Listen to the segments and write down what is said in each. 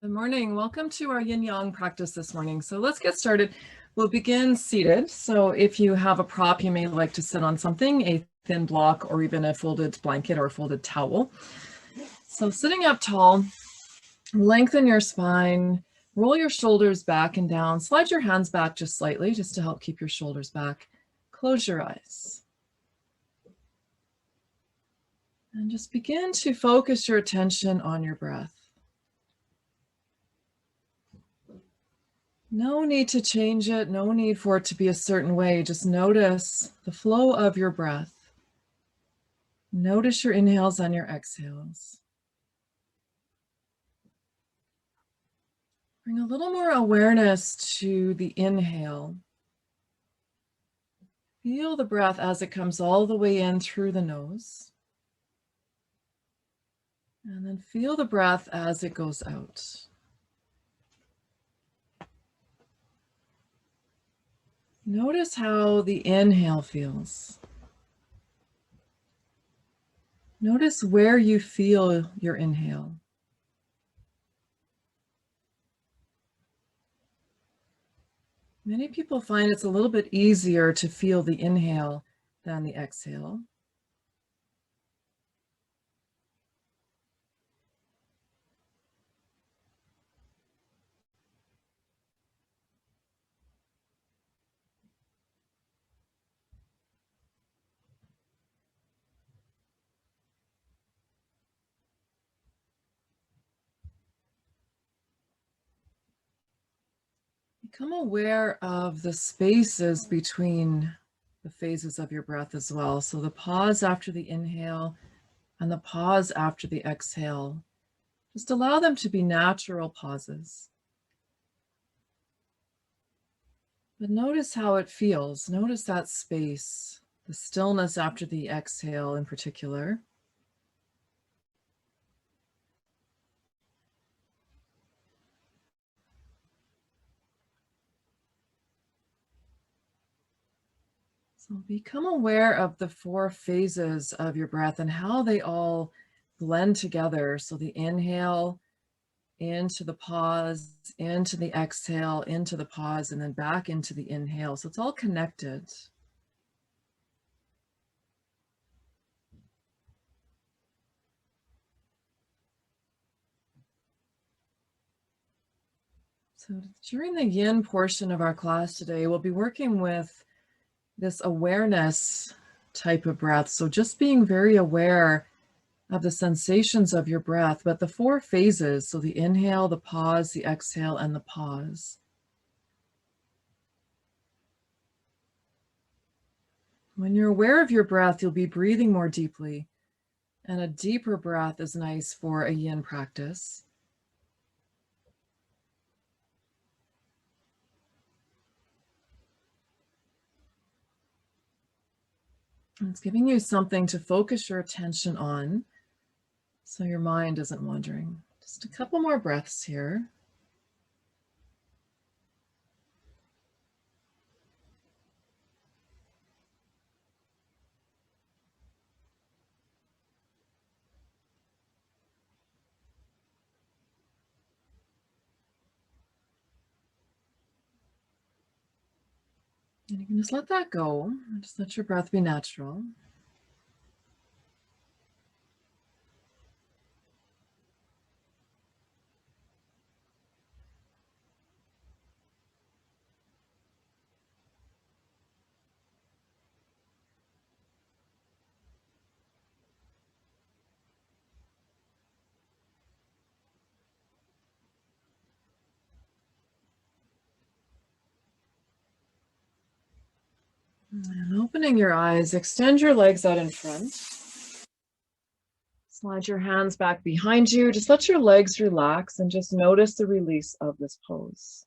Good morning. Welcome to our yin yang practice this morning. So let's get started. We'll begin seated. So if you have a prop, you may like to sit on something, a thin block or even a folded blanket or folded towel. So sitting up tall, lengthen your spine, roll your shoulders back and down, slide your hands back just slightly just to help keep your shoulders back. Close your eyes. And just begin to focus your attention on your breath. No need to change it, no need for it to be a certain way. Just notice the flow of your breath. Notice your inhales and your exhales. Bring a little more awareness to the inhale. Feel the breath as it comes all the way in through the nose. And then feel the breath as it goes out. Notice how the inhale feels. Notice where you feel your inhale. Many people find it's a little bit easier to feel the inhale than the exhale. Become aware of the spaces between the phases of your breath as well. So the pause after the inhale and the pause after the exhale. Just allow them to be natural pauses. But notice how it feels. Notice that space, the stillness after the exhale in particular. So become aware of the four phases of your breath and how they all blend together. So the inhale, into the pause, into the exhale, into the pause, and then back into the inhale. So it's all connected. So during the yin portion of our class today, we'll be working with this awareness type of breath. So just being very aware of the sensations of your breath, but the four phases. So the inhale, the pause, the exhale, and the pause. When you're aware of your breath, you'll be breathing more deeply. And a deeper breath is nice for a yin practice. And it's giving you something to focus your attention on so your mind isn't wandering. Just a couple more breaths here. And you can just let that go. Just let your breath be natural. And opening your eyes, extend your legs out in front. Slide your hands back behind you. Just let your legs relax and just notice the release of this pose.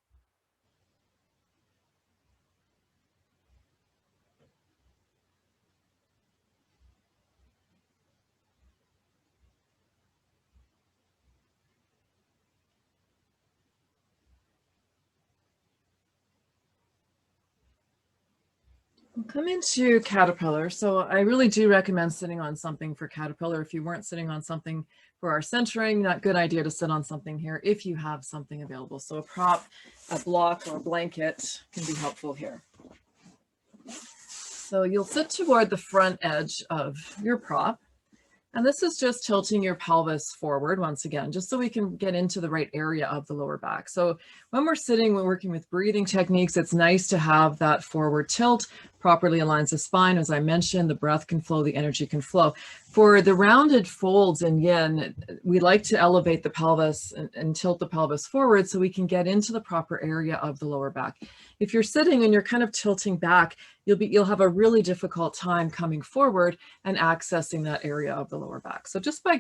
We'll come into caterpillar. So I really do recommend sitting on something for caterpillar. If you weren't sitting on something for our centering, not good idea to sit on something here if you have something available. So a prop, a block, or a blanket can be helpful here. So you'll sit toward the front edge of your prop. And this is just tilting your pelvis forward once again, just so we can get into the right area of the lower back. So when we're sitting, we're working with breathing techniques, it's nice to have that forward tilt, properly aligns the spine. As I mentioned, the breath can flow, the energy can flow. For the rounded folds in yin, we like to elevate the pelvis and tilt the pelvis forward so we can get into the proper area of the lower back. If you're sitting and you're kind of tilting back, you'll have a really difficult time coming forward and accessing that area of the lower back. So just by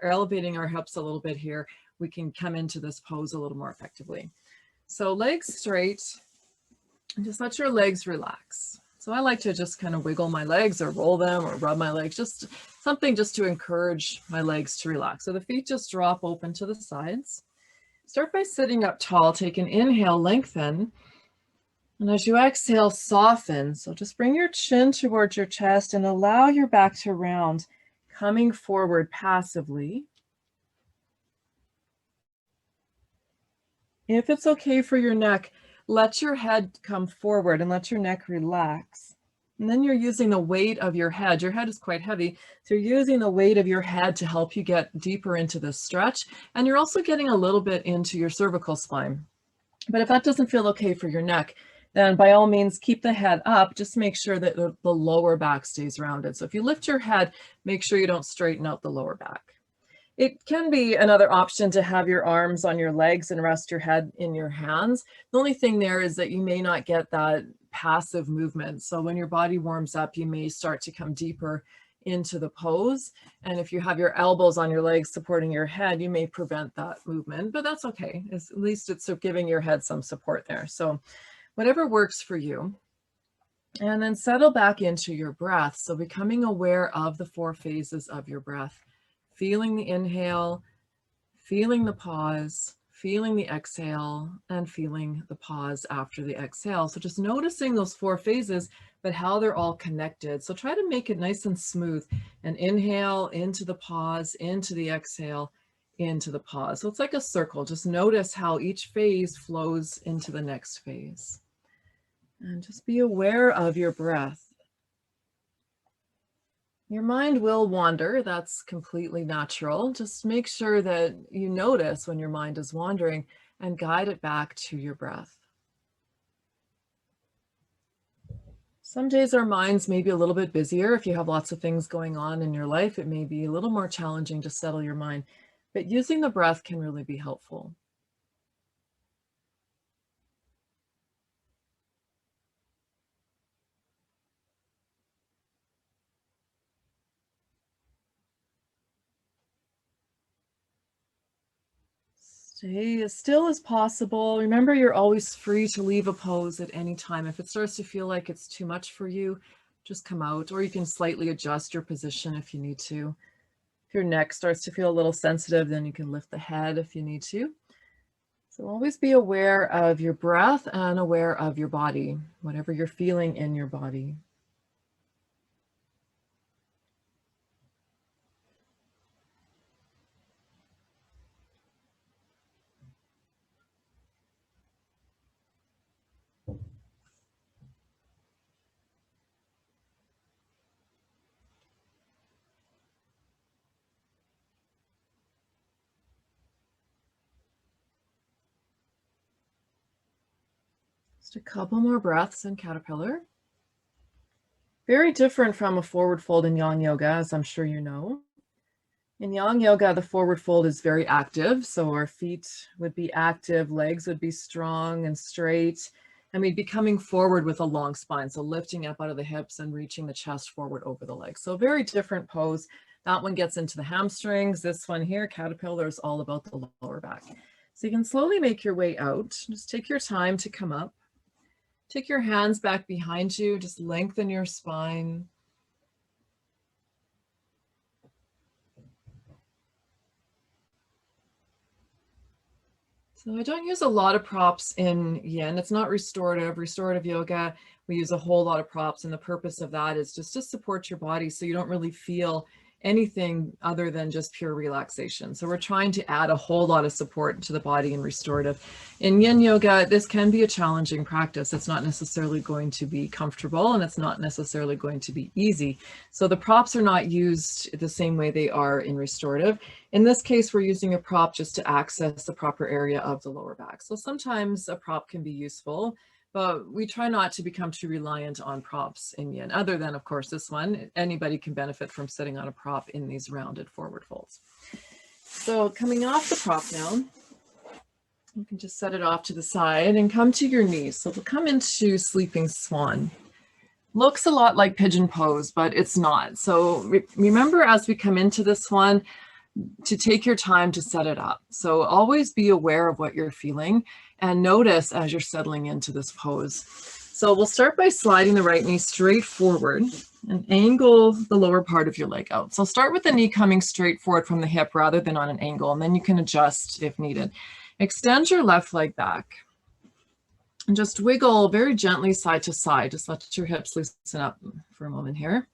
elevating our hips a little bit here, we can come into this pose a little more effectively. So legs straight, and just let your legs relax. So I like to just kind of wiggle my legs or roll them or rub my legs, just something just to encourage my legs to relax. So the feet just drop open to the sides. Start by sitting up tall, take an inhale, lengthen. And as you exhale, soften. So just bring your chin towards your chest and allow your back to round, coming forward passively. If it's okay for your neck, let your head come forward and let your neck relax. And then you're using the weight of your head. Your head is quite heavy, so you're using the weight of your head to help you get deeper into this stretch. And you're also getting a little bit into your cervical spine. But if that doesn't feel okay for your neck, then by all means, keep the head up. Just make sure that the lower back stays rounded. So if you lift your head, make sure you don't straighten out the lower back. It can be another option to have your arms on your legs and rest your head in your hands. The only thing there is that you may not get that passive movement. So when your body warms up, you may start to come deeper into the pose. And if you have your elbows on your legs supporting your head, you may prevent that movement, but that's okay. At least it's giving your head some support there. So whatever works for you. And then settle back into your breath. So becoming aware of the 4 phases of your breath, feeling the inhale, feeling the pause, feeling the exhale, and feeling the pause after the exhale. So just noticing those 4 phases, but how they're all connected. So try to make it nice and smooth. An inhale into the pause, into the exhale, into the pause. So it's like a circle. Just notice how each phase flows into the next phase. And just be aware of your breath. Your mind will wander. That's completely natural. Just make sure that you notice when your mind is wandering and guide it back to your breath. Some days our minds may be a little bit busier. If you have lots of things going on in your life, it may be a little more challenging to settle your mind, but using the breath can really be helpful. Stay as still as possible. Remember, you're always free to leave a pose at any time. If it starts to feel like it's too much for you, just come out, or you can slightly adjust your position if you need to. If your neck starts to feel a little sensitive, then you can lift the head if you need to. So always be aware of your breath and aware of your body, whatever you're feeling in your body. Just a couple more breaths in caterpillar. Very different from a forward fold in yang yoga, as I'm sure you know. In yang yoga, the forward fold is very active. So our feet would be active, legs would be strong and straight, and we'd be coming forward with a long spine. So lifting up out of the hips and reaching the chest forward over the legs. So a very different pose. That one gets into the hamstrings. This one here, caterpillar, is all about the lower back. So you can slowly make your way out. Just take your time to come up. Take your hands back behind you. Just lengthen your spine. So I don't use a lot of props in yin. It's not restorative. Restorative yoga, we use a whole lot of props, and the purpose of that is just to support your body so you don't really feel anything other than just pure relaxation. So we're trying to add a whole lot of support to the body in restorative. In yin yoga, this can be a challenging practice. It's not necessarily going to be comfortable, and it's not necessarily going to be easy. So the props are not used the same way they are in restorative. In this case, we're using a prop just to access the proper area of the lower back. So sometimes a prop can be useful, but we try not to become too reliant on props in yin, other than, of course, this one. Anybody can benefit from sitting on a prop in these rounded forward folds. So coming off the prop now, you can just set it off to the side and come to your knees. So we'll come into sleeping swan. Looks a lot like pigeon pose, but it's not. So remember, as we come into this one, to take your time to set it up. So always be aware of what you're feeling and notice as you're settling into this pose. So we'll start by sliding the right knee straight forward and angle the lower part of your leg out. So start with the knee coming straight forward from the hip rather than on an angle, and then you can adjust if needed. Extend your left leg back and just wiggle very gently side to side. Just let your hips loosen up for a moment here.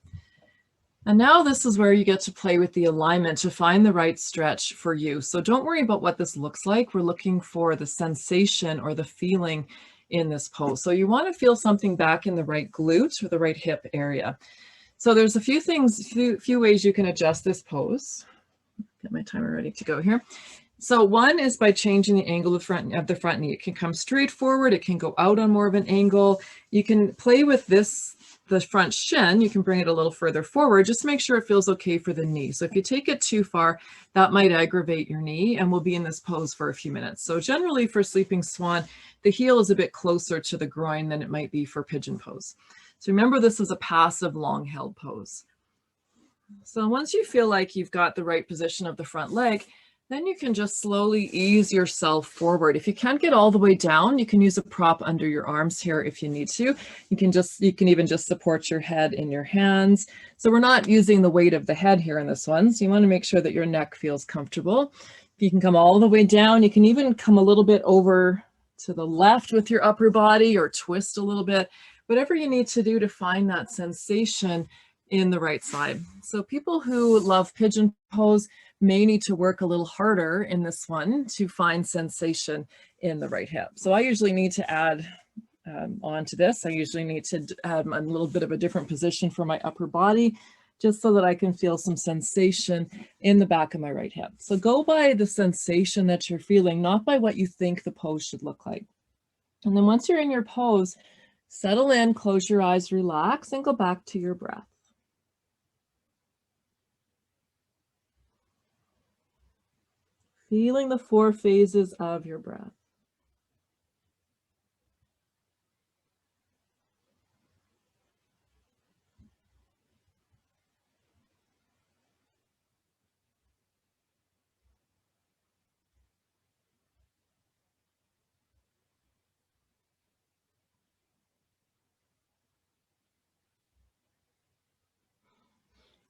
And now this is where you get to play with the alignment to find the right stretch for you. So don't worry about what this looks like. We're looking for the sensation or the feeling in this pose. So you want to feel something back in the right glute or the right hip area. So there's a few things, few ways you can adjust this pose. Get my timer ready to go here. So one is by changing the angle of the front knee. It can come straight forward. It can go out on more of an angle. You can play with this, the front shin. You can bring it a little further forward. Just make sure it feels okay for the knee. So if you take it too far, that might aggravate your knee, and we'll be in this pose for a few minutes. So generally for sleeping swan, the heel is a bit closer to the groin than it might be for pigeon pose. So remember, this is a passive long held pose. So once you feel like you've got the right position of the front leg, then you can just slowly ease yourself forward. If you can't get all the way down, you can use a prop under your arms here if you need to. You can even just support your head in your hands. So we're not using the weight of the head here in this one. So you want to make sure that your neck feels comfortable. If you can come all the way down, you can even come a little bit over to the left with your upper body or twist a little bit, whatever you need to do to find that sensation in the right side. So people who love pigeon pose may need to work a little harder in this one to find sensation in the right hip. So I usually need to add onto this. I usually need to add a little bit of a different position for my upper body, just so that I can feel some sensation in the back of my right hip. So go by the sensation that you're feeling, not by what you think the pose should look like. And then once you're in your pose, settle in, close your eyes, relax, and go back to your breath. Feeling the 4 phases of your breath.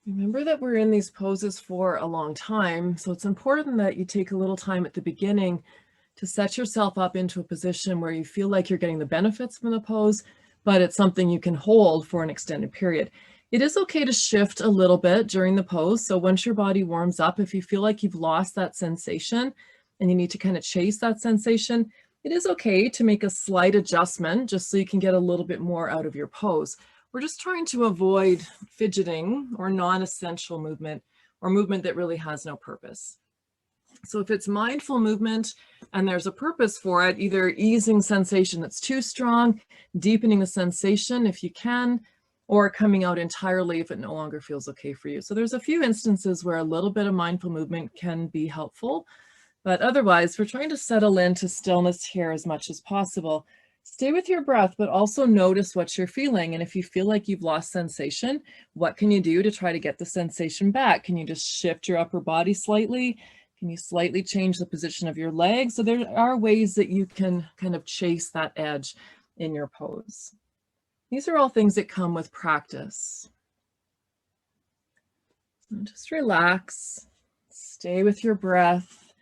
Remember that we're in these poses for a long time, so it's important that you take a little time at the beginning to set yourself up into a position where you feel like you're getting the benefits from the pose, but it's something you can hold for an extended period. It is okay to shift a little bit during the pose. So once your body warms up, if you feel like you've lost that sensation and you need to kind of chase that sensation, it is okay to make a slight adjustment just so you can get a little bit more out of your pose. We're just trying to avoid fidgeting or non-essential movement or movement that really has no purpose. So if it's mindful movement and there's a purpose for it, either easing sensation that's too strong, deepening the sensation if you can, or coming out entirely if it no longer feels okay for you. So there's a few instances where a little bit of mindful movement can be helpful, but otherwise we're trying to settle into stillness here as much as possible. Stay with your breath, but also notice what you're feeling. And if you feel like you've lost sensation, what can you do to try to get the sensation back? Can you just shift your upper body slightly? Can you slightly change the position of your legs? So there are ways that you can kind of chase that edge in your pose. These are all things that come with practice. So just relax, stay with your breath,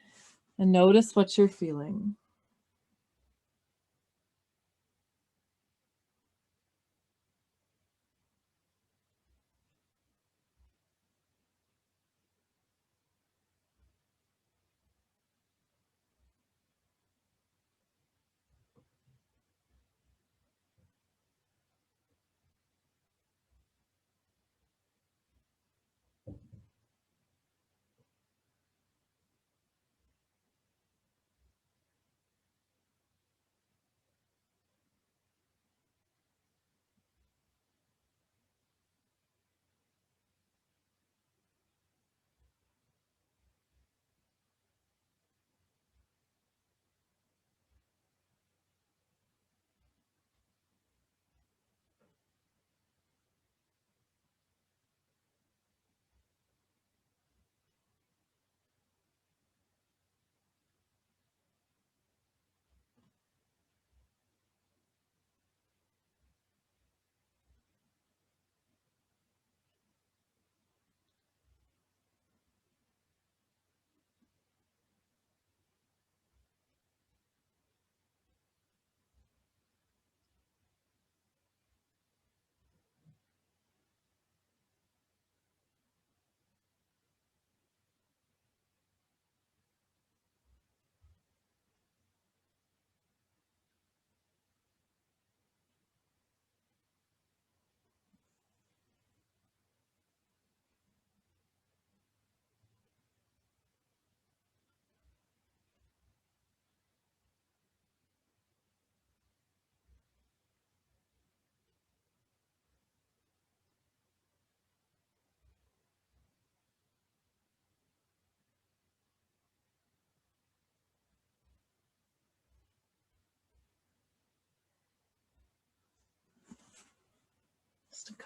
and notice what you're feeling.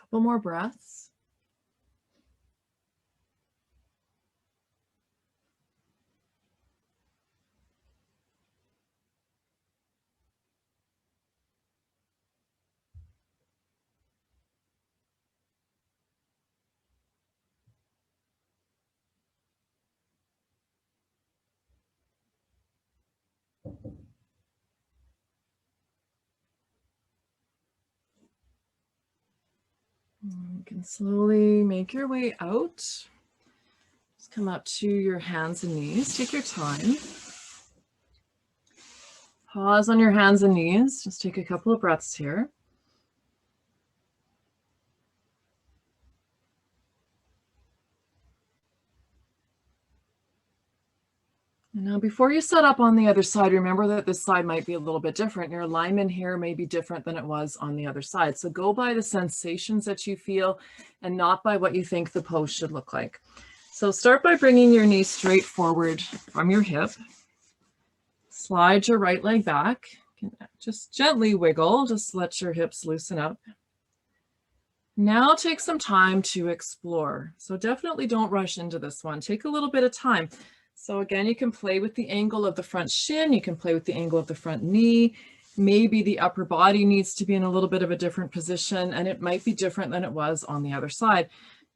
couple more breaths. You can slowly make your way out. Just come up to your hands and knees. Take your time. Pause on your hands and knees. Just take a couple of breaths here. Now, before you set up on the other side, remember that this side might be a little bit different. Your alignment here may be different than it was on the other side. So go by the sensations that you feel and not by what you think the pose should look like. So start by bringing your knee straight forward from your hip. Slide your right leg back. Just gently wiggle, just let your hips loosen up. Now take some time to explore. So definitely don't rush into this one. Take a little bit of time. So again, you can play with the angle of the front shin. You can play with the angle of the front knee. Maybe the upper body needs to be in a little bit of a different position, and it might be different than it was on the other side.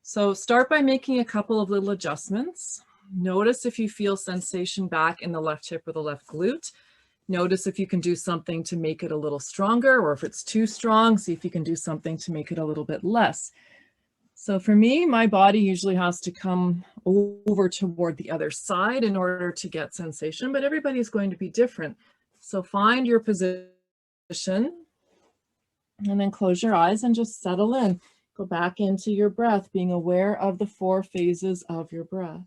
So start by making a couple of little adjustments. Notice if you feel sensation back in the left hip or the left glute. Notice if you can do something to make it a little stronger, or if it's too strong, see if you can do something to make it a little bit less. So for me, my body usually has to come over toward the other side in order to get sensation, but everybody's going to be different. So find your position and then close your eyes and just settle in. Go back into your breath, being aware of the 4 phases of your breath.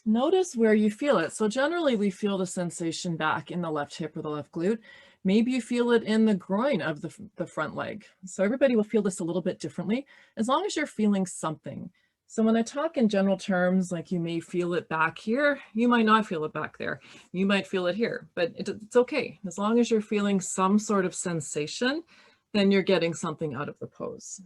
Notice where you feel it. So generally we feel the sensation back in the left hip or the left glute. Maybe you feel it in the groin of the front leg. So everybody will feel this a little bit differently, as long as you're feeling something. So when I talk in general terms, like you may feel it back here, you might not feel it back there. You might feel it here, but it's okay. As long as you're feeling some sort of sensation, then you're getting something out of the pose.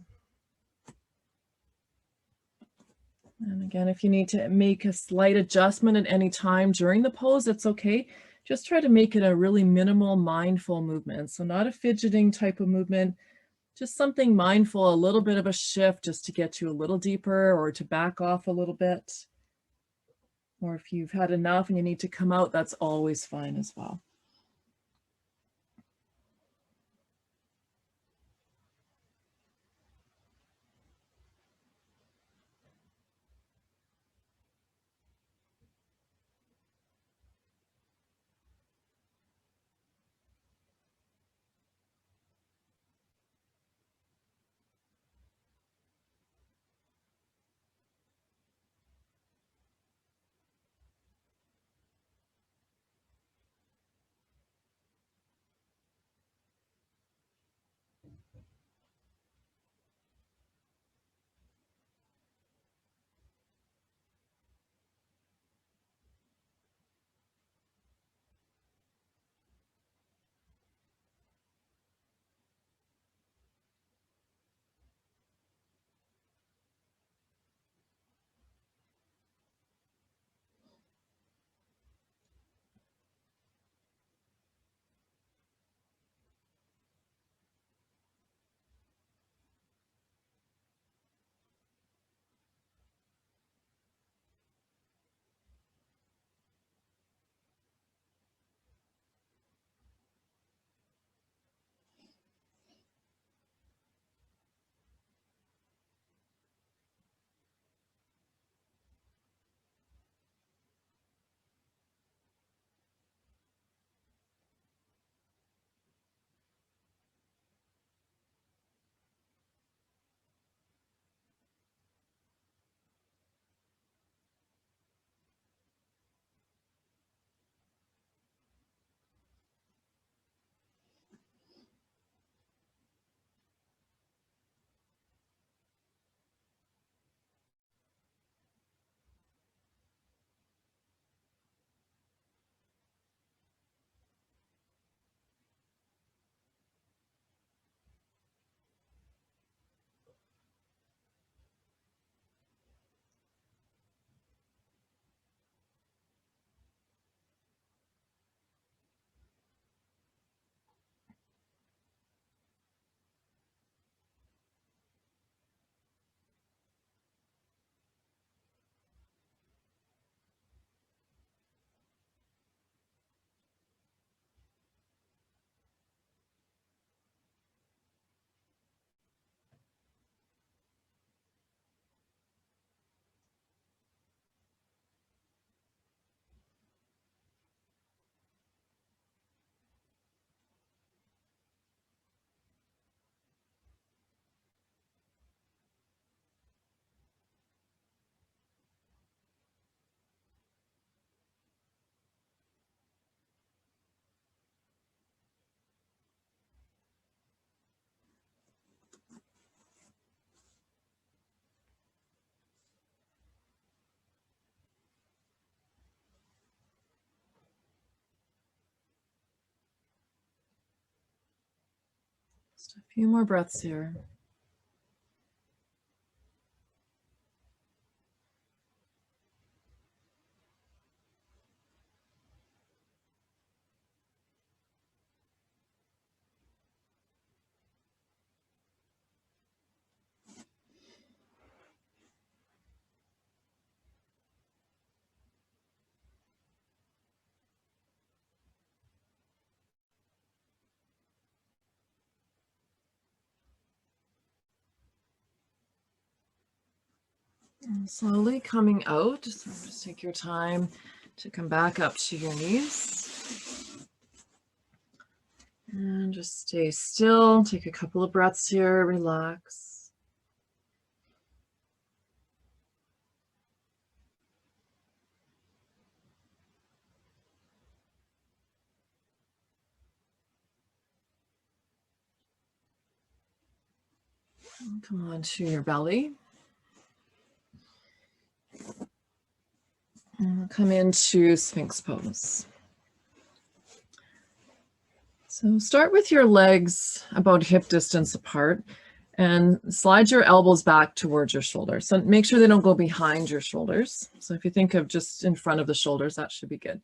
And again, if you need to make a slight adjustment at any time during the pose, it's okay. Just try to make it a really minimal, mindful movement. So not a fidgeting type of movement, just something mindful, a little bit of a shift just to get you a little deeper or to back off a little bit. Or if you've had enough and you need to come out, that's always fine as well. A few more breaths here. And slowly coming out, so just take your time to come back up to your knees. And just stay still. Take a couple of breaths here, relax. And come on to your belly. And we'll come into Sphinx pose. So start with your legs about hip distance apart and slide your elbows back towards your shoulders. So make sure they don't go behind your shoulders. So if you think of just in front of the shoulders, that should be good.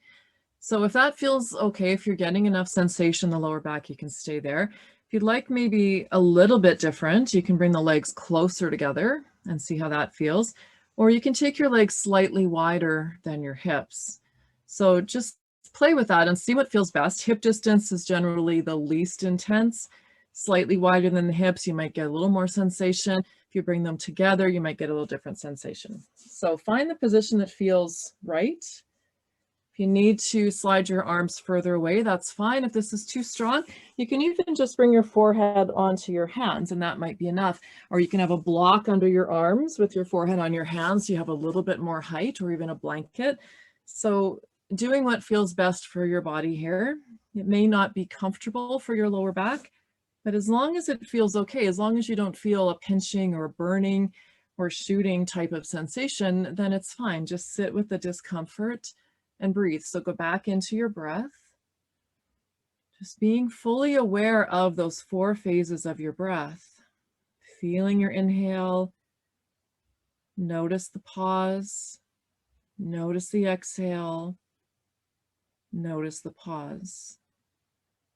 So if that feels okay, if you're getting enough sensation in the lower back, you can stay there. If you'd like maybe a little bit different, you can bring the legs closer together and see how that feels. Or you can take your legs slightly wider than your hips. So just play with that and see what feels best. Hip distance is generally the least intense. Slightly wider than the hips, you might get a little more sensation. If you bring them together, you might get a little different sensation. So find the position that feels right. If you need to slide your arms further away, that's fine. If this is too strong, you can even just bring your forehead onto your hands, and that might be enough. Or you can have a block under your arms with your forehead on your hands. You have a little bit more height, or even a blanket. So doing what feels best for your body here. It may not be comfortable for your lower back, but as long as it feels okay, as long as you don't feel a pinching or a burning or shooting type of sensation, then it's fine. Just sit with the discomfort and breathe. So go back into your breath, just being fully aware of those 4 phases of your breath, feeling your inhale, notice the pause, notice the exhale, notice the pause,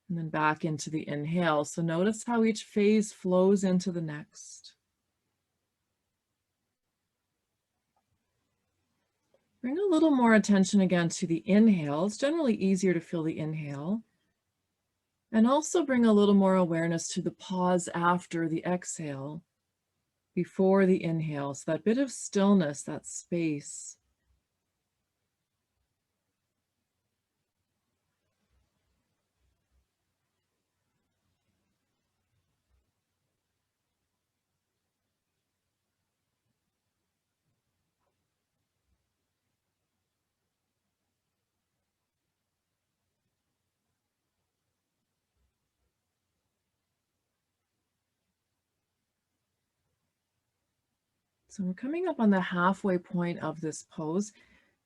and then back into the inhale. So notice how each phase flows into the next. Bring a little more attention again to the inhale. It's generally easier to feel the inhale. And also bring a little more awareness to the pause after the exhale, before the inhale. So that bit of stillness, that space. So we're coming up on the halfway point of this pose.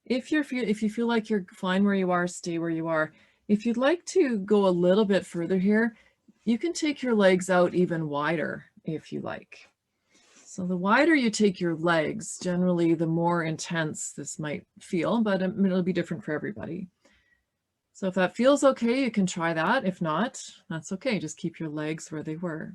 If you feel like you're fine where you are, stay where you are. If you'd like to go a little bit further here, you can take your legs out even wider if you like. So the wider you take your legs, generally the more intense this might feel, but it'll be different for everybody. So if that feels okay, you can try that. If not, that's okay. Just keep your legs where they were.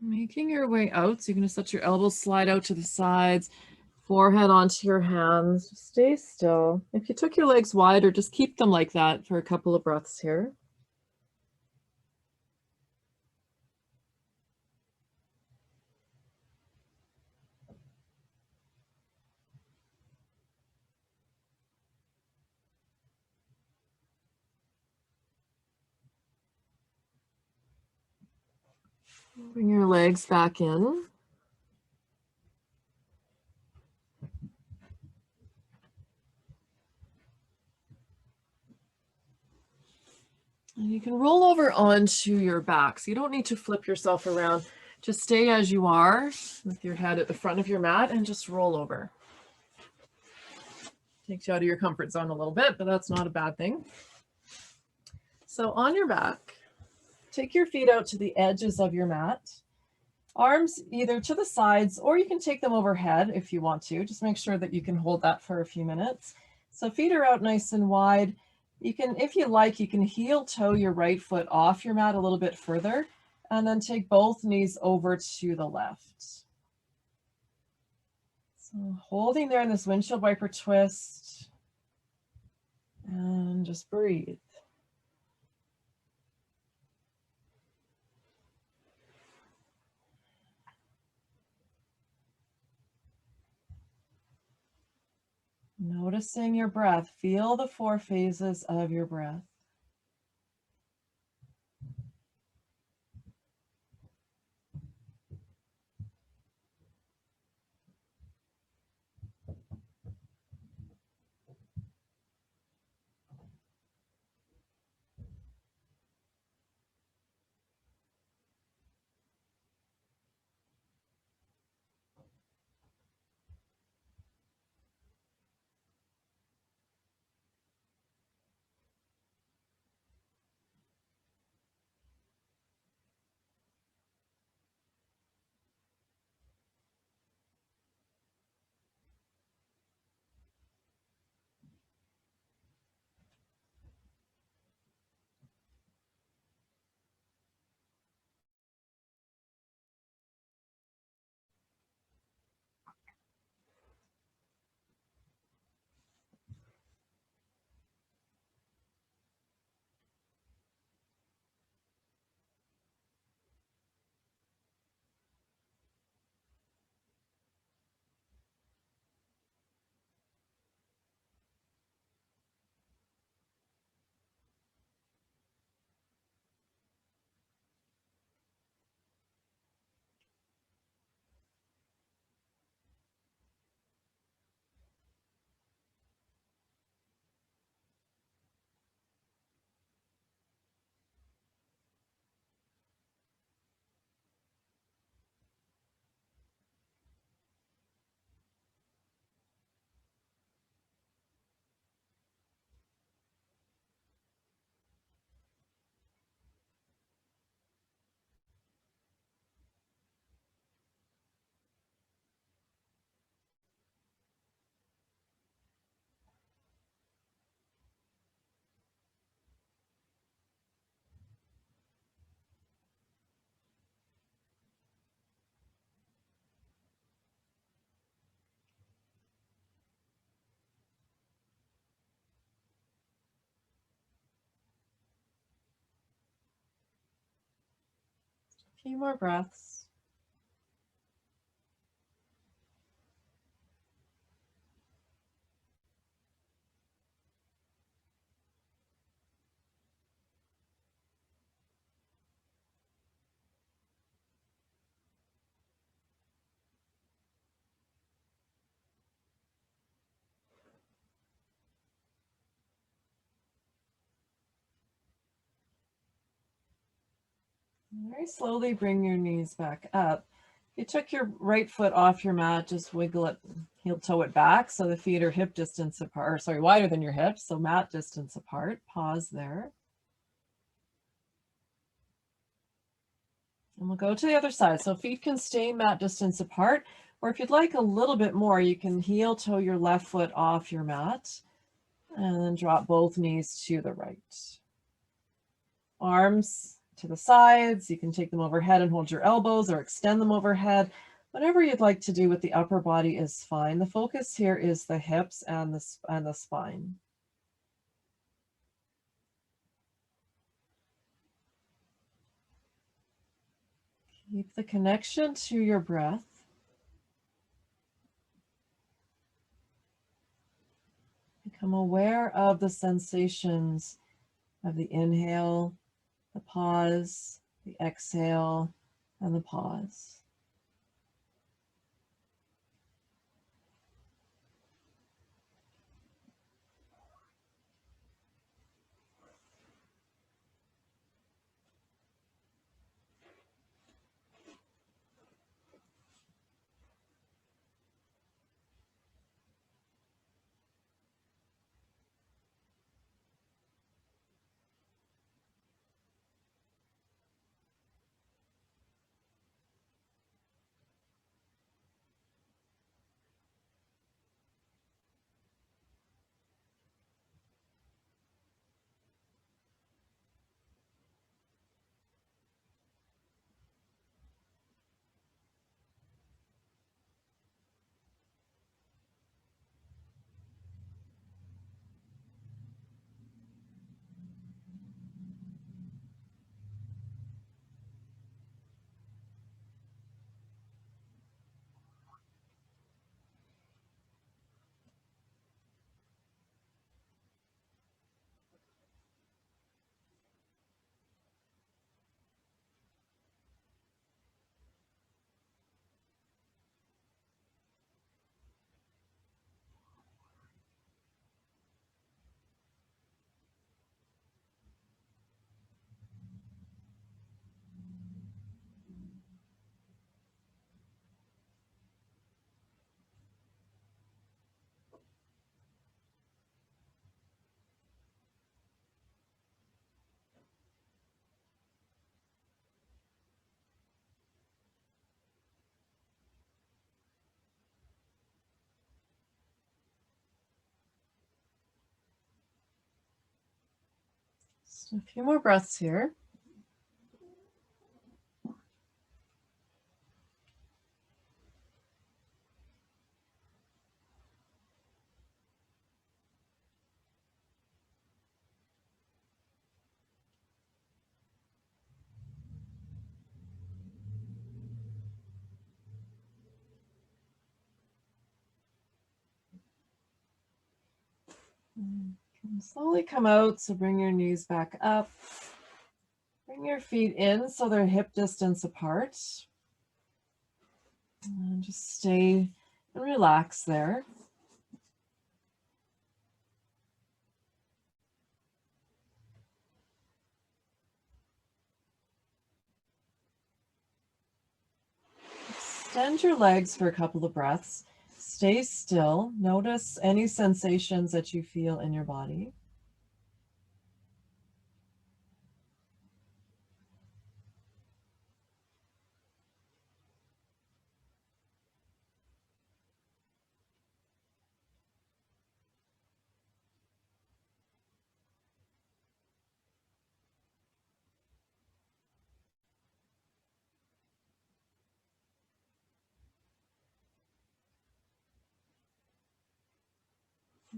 Making your way out. So you're going to let your elbows slide out to the sides, forehead onto your hands. Stay still. If you took your legs wider, just keep them like that for a couple of breaths here. Bring your legs back in. And you can roll over onto your back. So you don't need to flip yourself around. Just stay as you are with your head at the front of your mat and just roll over. Takes you out of your comfort zone a little bit, but that's not a bad thing. So on your back, take your feet out to the edges of your mat. Arms either to the sides, or you can take them overhead if you want to. Just make sure that you can hold that for a few minutes. So feet are out nice and wide. You can, if you like, you can heel toe your right foot off your mat a little bit further, and then take both knees over to the left. So holding there in this windshield wiper twist, and just breathe. Noticing your breath, feel the 4 phases of your breath. A few more breaths. Very slowly bring your knees back up. If you took your right foot off your mat, just wiggle it, heel toe it back so the feet are hip distance apart, or sorry, wider than your hips, so mat distance apart. Pause there. And we'll go to the other side. So feet can stay mat distance apart, or if you'd like a little bit more, you can heel toe your left foot off your mat and then drop both knees to the right. Arms to the sides. You can take them overhead and hold your elbows or extend them overhead. Whatever you'd like to do with the upper body is fine. The focus here is the hips and the spine. Keep the connection to your breath. Become aware of the sensations of the inhale, the pause, the exhale, and the pause. Just a few more breaths here. And slowly come out, so bring your knees back up. Bring your feet in so they're hip distance apart. And just stay and relax there. Extend your legs for a couple of breaths. Stay still. Notice any sensations that you feel in your body.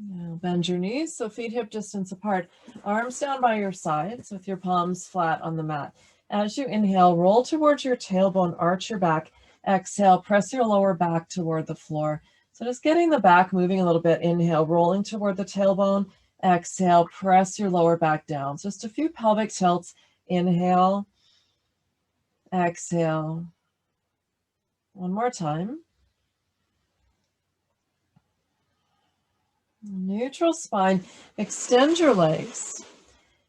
Now bend your knees, so feet hip distance apart. Arms down by your sides with your palms flat on the mat. As you inhale, roll towards your tailbone, arch your back. Exhale, press your lower back toward the floor. So just getting the back moving a little bit. Inhale, rolling toward the tailbone. Exhale, press your lower back down. So just a few pelvic tilts. Inhale, exhale. One more time. Neutral spine. Extend your legs.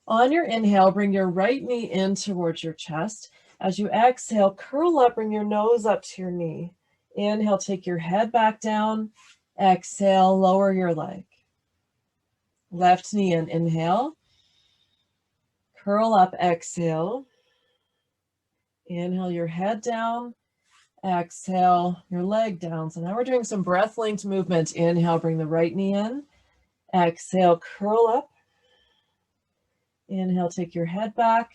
On your inhale, bring your right knee in towards your chest. As you exhale, curl up, bring your nose up to your knee. Inhale, take your head back down. Exhale, lower your leg. Left knee in, inhale. Curl up, exhale. Inhale your head down. Exhale your leg down. So now we're doing some breath linked movement. Inhale, bring the right knee in. Exhale, curl up. Inhale, take your head back.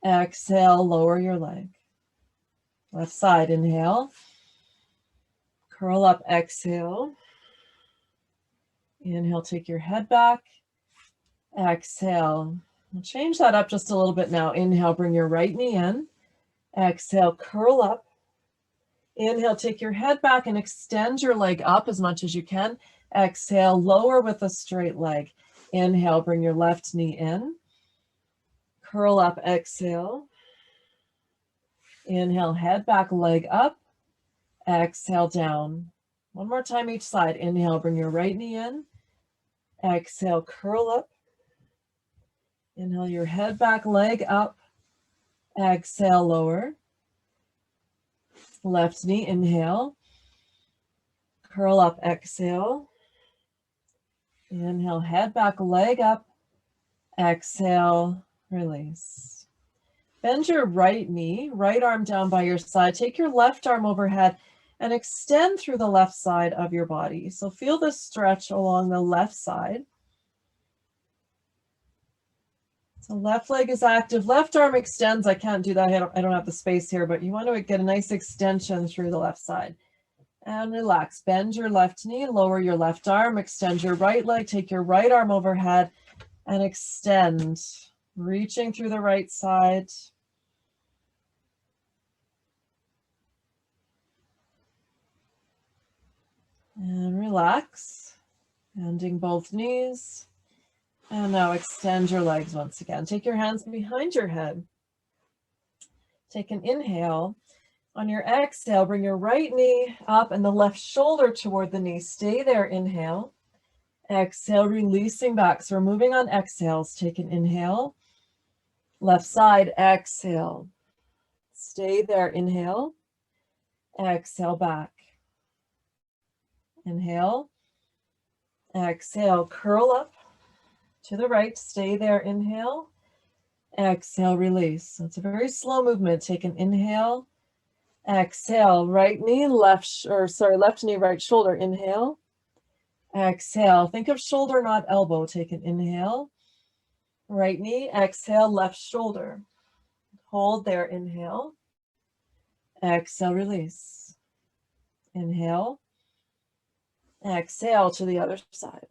Exhale, lower your leg. Left side, inhale. Curl up, exhale. Inhale, take your head back. Exhale. We'll change that up just a little bit now. Inhale, bring your right knee in. Exhale, curl up. Inhale, take your head back and extend your leg up as much as you can. Exhale, lower with a straight leg. Inhale, bring your left knee in. Curl up, exhale. Inhale, head back, leg up. Exhale, down. One more time each side. Inhale, bring your right knee in. Exhale, curl up. Inhale, your head back, leg up. Exhale, lower. Left knee, inhale. Curl up, exhale. Inhale, head back, leg up. Exhale, release. Bend your right knee, right arm down by your side. Take your left arm overhead and extend through the left side of your body. So feel the stretch along the left side. So left leg is active, left arm extends. I can't do that, I don't have the space here, but you want to get a nice extension through the left side. And relax, bend your left knee, lower your left arm, extend your right leg, take your right arm overhead and extend, reaching through the right side. And relax, bending both knees. And now extend your legs once again. Take your hands behind your head. Take an inhale. On your exhale, bring your right knee up and the left shoulder toward the knee. Stay there, inhale. Exhale, releasing back. So we're moving on exhales. Take an inhale. Left side, exhale. Stay there, inhale. Exhale, back. Inhale. Exhale, curl up to the right. Stay there, inhale. Exhale, release. So it's a very slow movement. Take an inhale. Exhale, right knee, left knee, right shoulder. Inhale. Exhale. Think of shoulder, not elbow. Take an inhale. Right knee, exhale, left shoulder. Hold there, inhale. Exhale, release. Inhale. Exhale to the other side.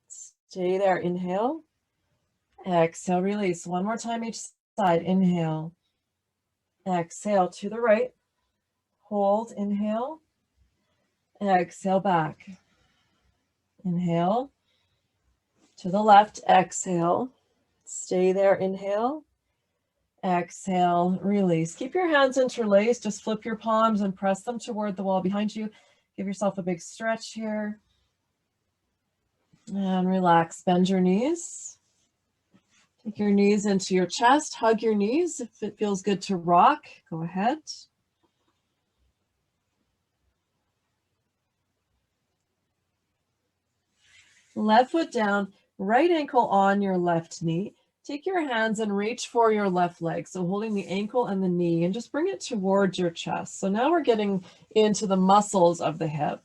Stay there, inhale. Exhale, release. One more time each side. Inhale. Exhale to the right. Hold, inhale. Exhale, back. Inhale. To the left, exhale. Stay there, inhale. Exhale, release. Keep your hands interlaced. Just flip your palms and press them toward the wall behind you. Give yourself a big stretch here. And relax. Bend your knees. Take your knees into your chest. Hug your knees. If it feels good to rock, go ahead. Left foot down, right ankle on your left knee. Take your hands and reach for your left leg. So holding the ankle and the knee and just bring it towards your chest. So now we're getting into the muscles of the hip.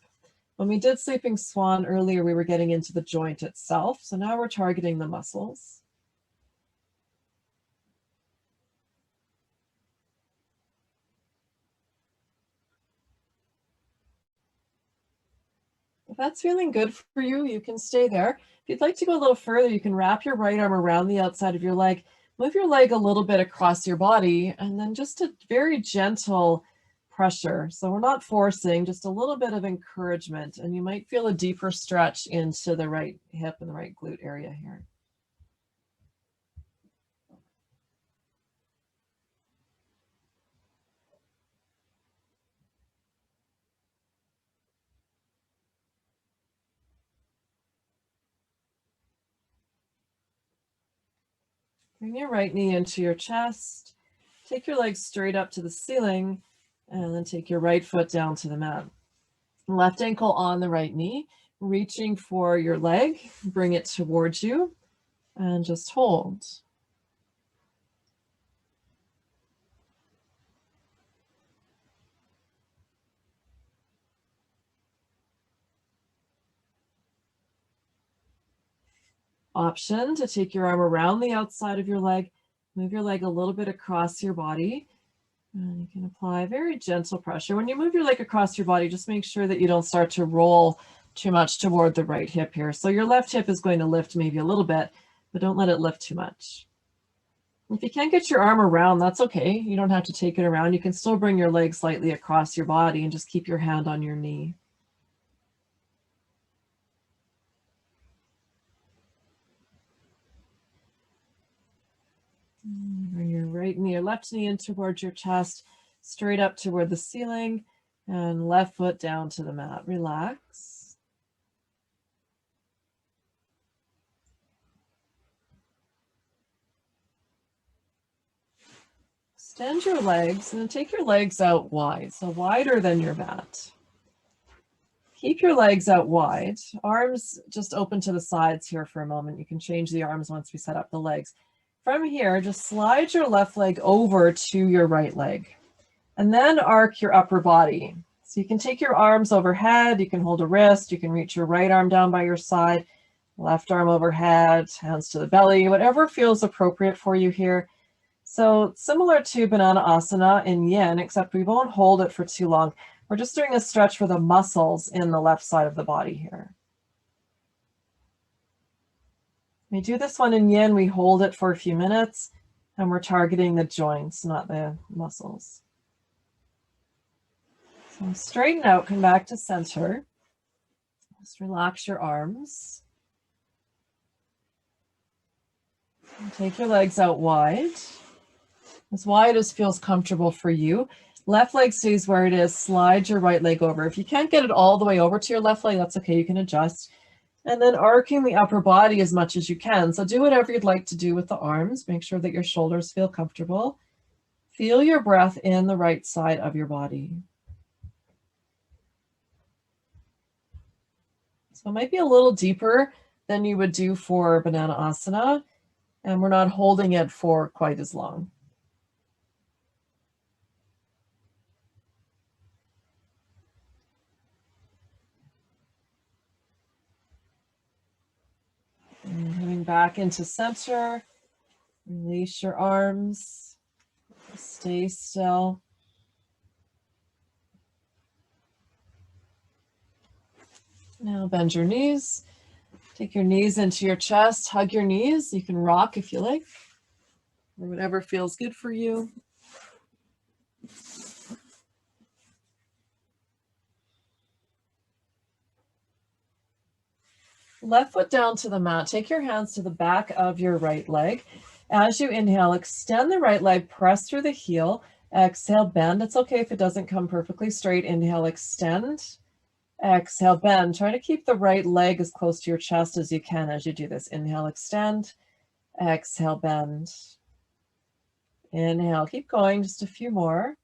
When we did sleeping swan earlier, we were getting into the joint itself. So now we're targeting the muscles. If that's feeling good for you, you can stay there. If you'd like to go a little further, you can wrap your right arm around the outside of your leg, move your leg a little bit across your body, and then just a very gentle pressure. So we're not forcing, just a little bit of encouragement, and you might feel a deeper stretch into the right hip and the right glute area here. Bring your right knee into your chest. Take your legs straight up to the ceiling, and then take your right foot down to the mat. Left ankle on the right knee, reaching for your leg, bring it towards you, and just hold. Option to take your arm around the outside of your leg, Move your leg a little bit across your body. And you can apply very gentle pressure. When you move your leg across your body, just make sure that you don't start to roll too much toward the right hip here. So your left hip is going to lift maybe a little bit, but don't let it lift too much. If you can't get your arm around, that's okay. You don't have to take it around. You can still bring your leg slightly across your body and just keep your hand on your knee. Bring your right knee or left knee in towards your chest, straight up toward the ceiling, and left foot down to the mat. Relax. Extend your legs and then take your legs out wide, so wider than your mat. Keep your legs out wide, arms just open to the sides here for a moment. You can change the arms once we set up the legs. From here, just slide your left leg over to your right leg and then arc your upper body. So you can take your arms overhead, you can hold a wrist, you can reach your right arm down by your side, left arm overhead, hands to the belly, whatever feels appropriate for you here. So similar to Banana Asana in yin, except we won't hold it for too long. We're just doing a stretch for the muscles in the left side of the body here. We do this one in yin, we hold it for a few minutes, and we're targeting the joints, not the muscles. So straighten out, come back to center. Just relax your arms. And take your legs out wide as feels comfortable for you. Left leg stays where it is, slide your right leg over. If you can't get it all the way over to your left leg, that's okay, you can adjust. And then arcing the upper body as much as you can. So do whatever you'd like to do with the arms. Make sure that your shoulders feel comfortable. Feel your breath in the right side of your body. So it might be a little deeper than you would do for Banana Asana, and we're not holding it for quite as long. And coming back into center, release your arms, stay still. Now bend your knees, take your knees into your chest, hug your knees. You can rock if you like, or whatever feels good for you. Left foot down to the mat. Take your hands to the back of your right leg. As you inhale, extend the right leg, press through the heel. Exhale, bend. It's okay if it doesn't come perfectly straight. Inhale, extend. Exhale, bend. Try to keep the right leg as close to your chest as you can as you do this. Inhale, extend. Exhale, bend. Inhale, keep going, just a few more.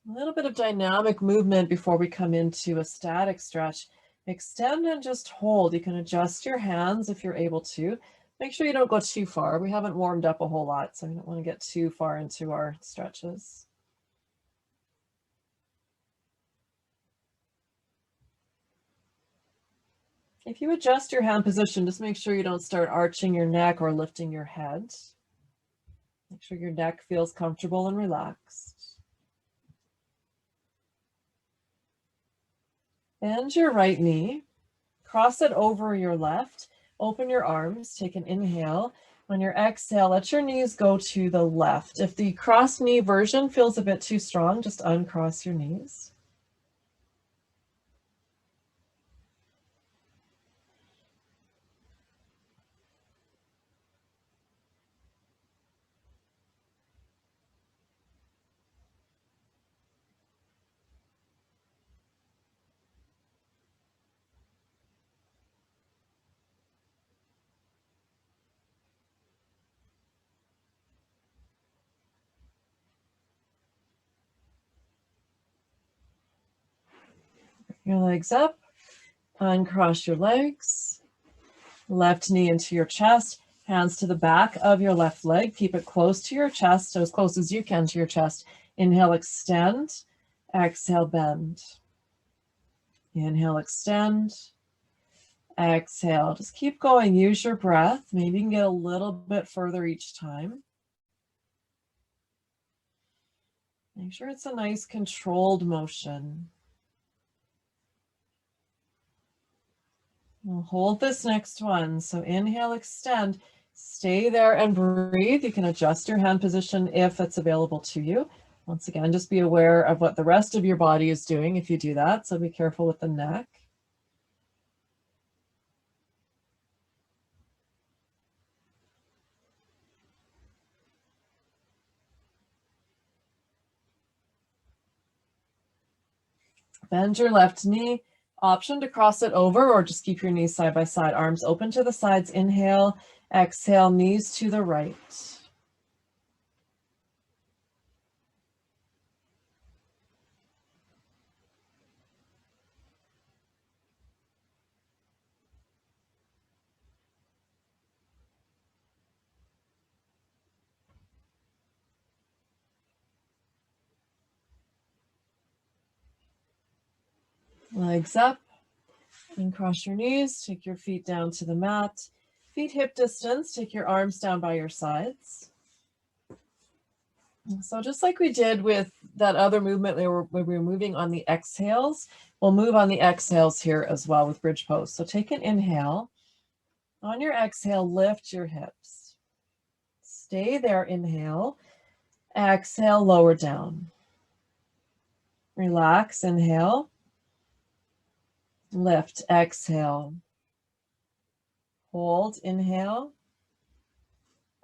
A little bit of dynamic movement before we come into a static stretch. Extend and just hold. You can adjust your hands if you're able to. Make sure you don't go too far. We haven't warmed up a whole lot, so we don't want to get too far into our stretches. If you adjust your hand position, just make sure you don't start arching your neck or lifting your head. Make sure your neck feels comfortable and relaxed. Bend your right knee, cross it over your left, open your arms, take an inhale. On your exhale, let your knees go to the left. If the cross knee version feels a bit too strong, just uncross your knees. Your legs up, uncross your legs, left knee into your chest, hands to the back of your left leg. Keep it close to your chest, as close as you can to your chest. Inhale, extend, exhale, bend. Inhale, extend, Exhale. Just keep going. Use your breath. Maybe you can get a little bit further each time. Make sure it's a nice controlled motion. We'll hold this next one. So inhale, extend, stay there and breathe. You can adjust your hand position if it's available to you. Once again, just be aware of what the rest of your body is doing if you do that. So be careful with the neck. Bend your left knee. Option to cross it over or just keep your knees side by side. Arms open to the sides. Inhale, exhale, knees to the right. Legs up and cross your knees. Take your feet down to the mat. Feet hip distance. Take your arms down by your sides. So just like we did with that other movement where we were moving on the exhales, we'll move on the exhales here as well with bridge pose. So take an inhale. On your exhale, lift your hips. Stay there, inhale. Exhale, lower down. Relax, inhale. Lift, exhale. Hold, inhale.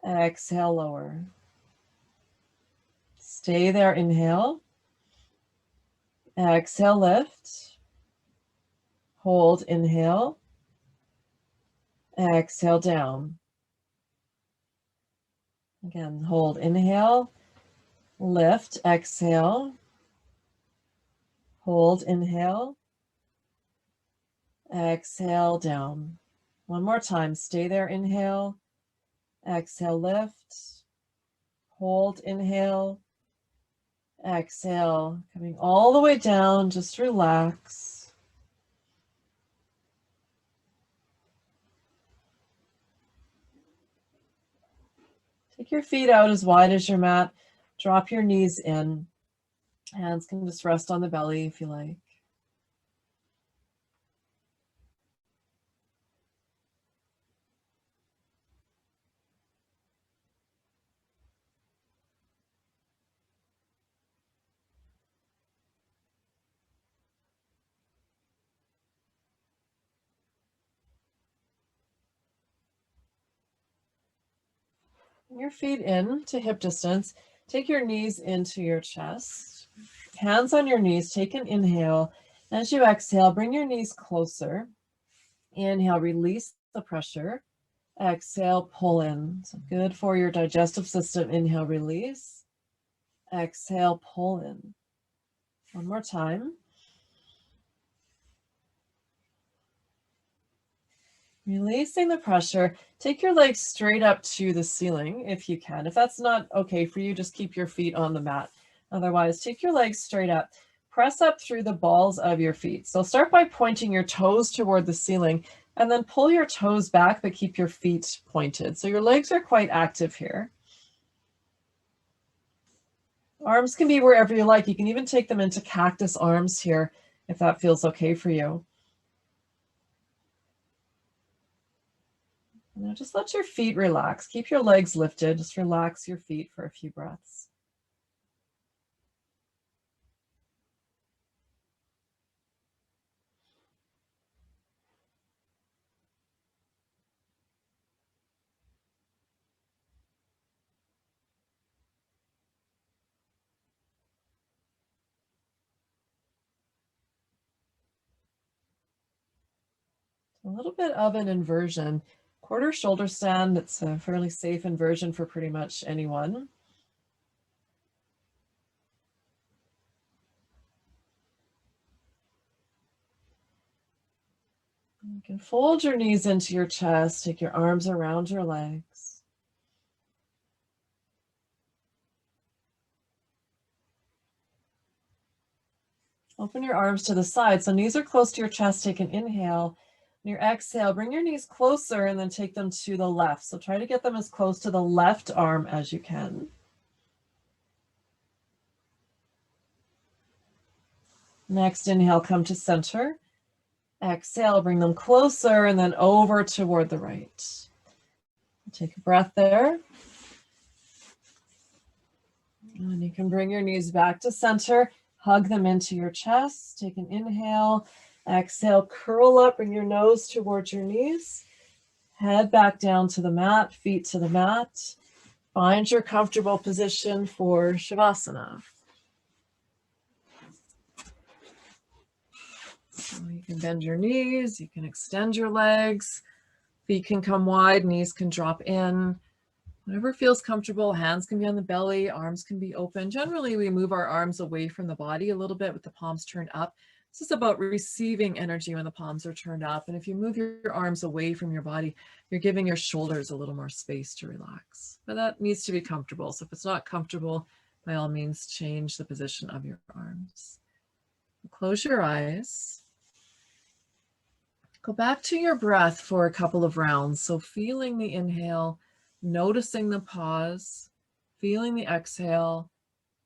Exhale, lower. Stay there, inhale. Exhale, lift. Hold, inhale. Exhale, down. Again, hold, inhale. Lift, exhale. Hold, inhale. Exhale, down. One more time. Stay there, inhale. Exhale, lift. Hold, inhale. Exhale, coming all the way down. Just relax. Take your feet out as wide as your mat. Drop your knees in. Hands can just rest on the belly if you like. Your feet in to hip distance. Take your knees into your chest. Hands on your knees. Take an inhale. As you exhale, bring your knees closer. Inhale, release the pressure. Exhale, pull in. So good for your digestive system. Inhale, release. Exhale, pull in. One more time. Releasing the pressure. Take your legs straight up to the ceiling if you can. If that's not okay for you, just keep your feet on the mat. Otherwise, take your legs straight up. Press up through the balls of your feet. So start by pointing your toes toward the ceiling and then pull your toes back, but keep your feet pointed. So your legs are quite active here. Arms can be wherever you like. You can even take them into cactus arms here if that feels okay for you. Now just let your feet relax. Keep your legs lifted. Just relax your feet for a few breaths. A little bit of an inversion. Quarter shoulder stand, it's a fairly safe inversion for pretty much anyone. You can fold your knees into your chest, take your arms around your legs. Open your arms to the side. So knees are close to your chest. Take an inhale. On your exhale, bring your knees closer and then take them to the left. So try to get them as close to the left arm as you can. Next inhale, come to center. Exhale, bring them closer and then over toward the right. Take a breath there. And you can bring your knees back to center. Hug them into your chest. Take an inhale. Exhale, curl up, bring your nose towards your knees. Head back down to the mat, feet to the mat. Find your comfortable position for Shavasana. So you can bend your knees, you can extend your legs, feet can come wide, knees can drop in. Whatever feels comfortable, hands can be on the belly, arms can be open. Generally, we move our arms away from the body a little bit with the palms turned up. This is about receiving energy when the palms are turned up. And if you move your arms away from your body, you're giving your shoulders a little more space to relax. But that needs to be comfortable. So if it's not comfortable, by all means, change the position of your arms. Close your eyes. Go back to your breath for a couple of rounds. So feeling the inhale, noticing the pause, feeling the exhale,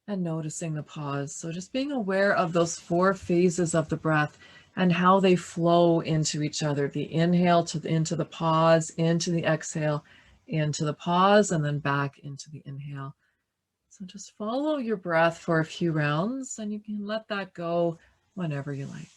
and noticing the pause. So just being aware of those 4 phases of the breath and how they flow into each other. The inhale into the pause, into the exhale, into the pause, and then back into the inhale. So just follow your breath for a few rounds and you can let that go whenever you like.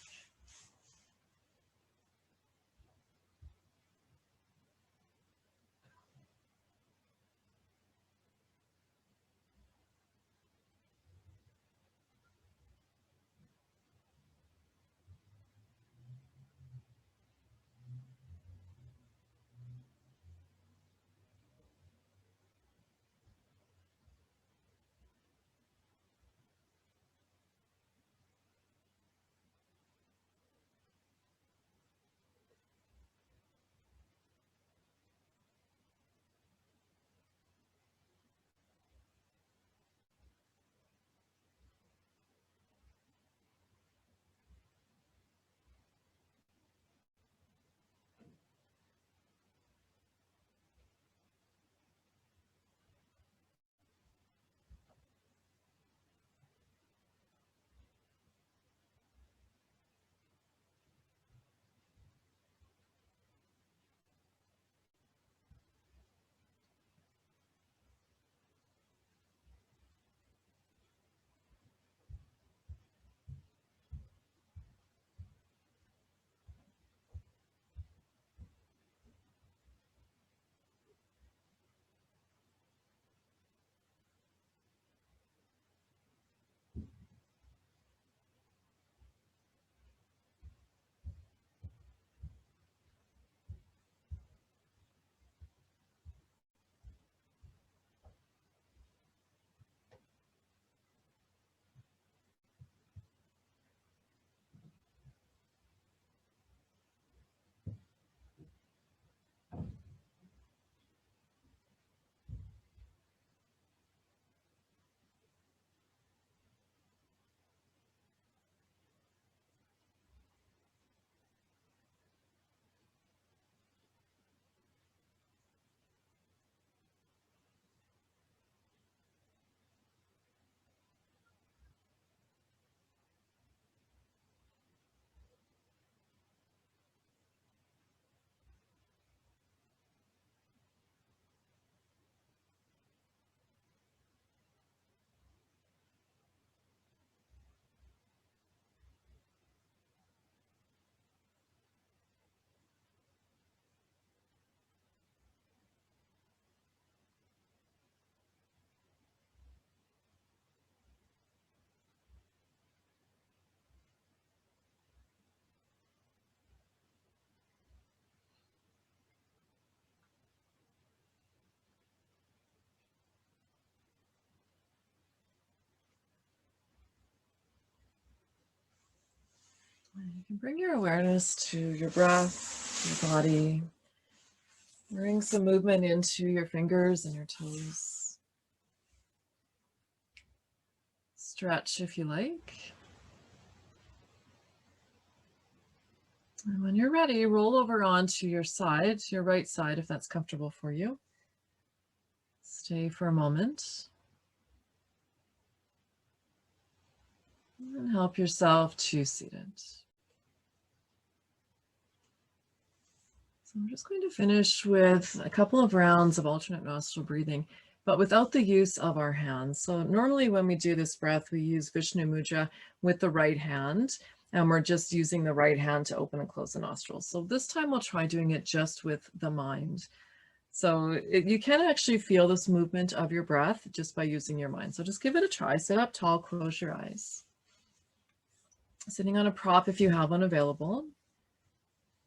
You can bring your awareness to your breath, your body. Bring some movement into your fingers and your toes. Stretch if you like. And when you're ready, roll over onto your side, your right side, if that's comfortable for you. Stay for a moment. And help yourself to seated. So I'm just going to finish with a couple of rounds of alternate nostril breathing, but without the use of our hands. So normally when we do this breath, we use Vishnu Mudra with the right hand, and we're just using the right hand to open and close the nostrils. So this time we'll try doing it just with the mind. So you can actually feel this movement of your breath just by using your mind. So just give it a try. Sit up tall, close your eyes. Sitting on a prop if you have one available.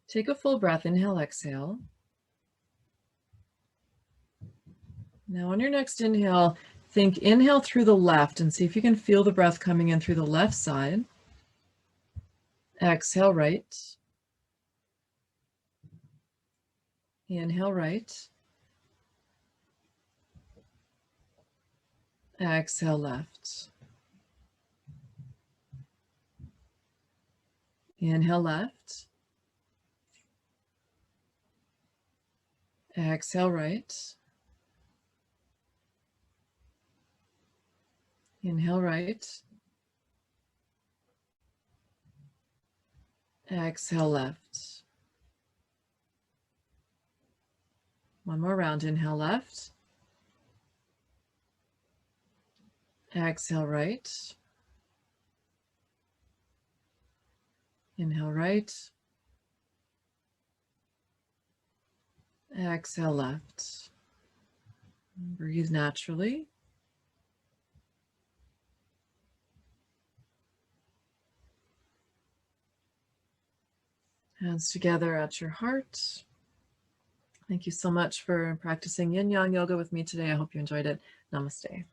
Take a full breath, inhale, exhale. Now on your next inhale, think inhale through the left and see if you can feel the breath coming in through the left side. Exhale, right. Inhale, right. Exhale, left. Inhale, left. Exhale, right. Inhale, right. Exhale, left. One more round. Inhale, left. Exhale, right. Inhale, right. Exhale, left. Breathe naturally. Hands together at your heart. Thank you so much for practicing Yin Yang Yoga with me today. I hope you enjoyed it. Namaste.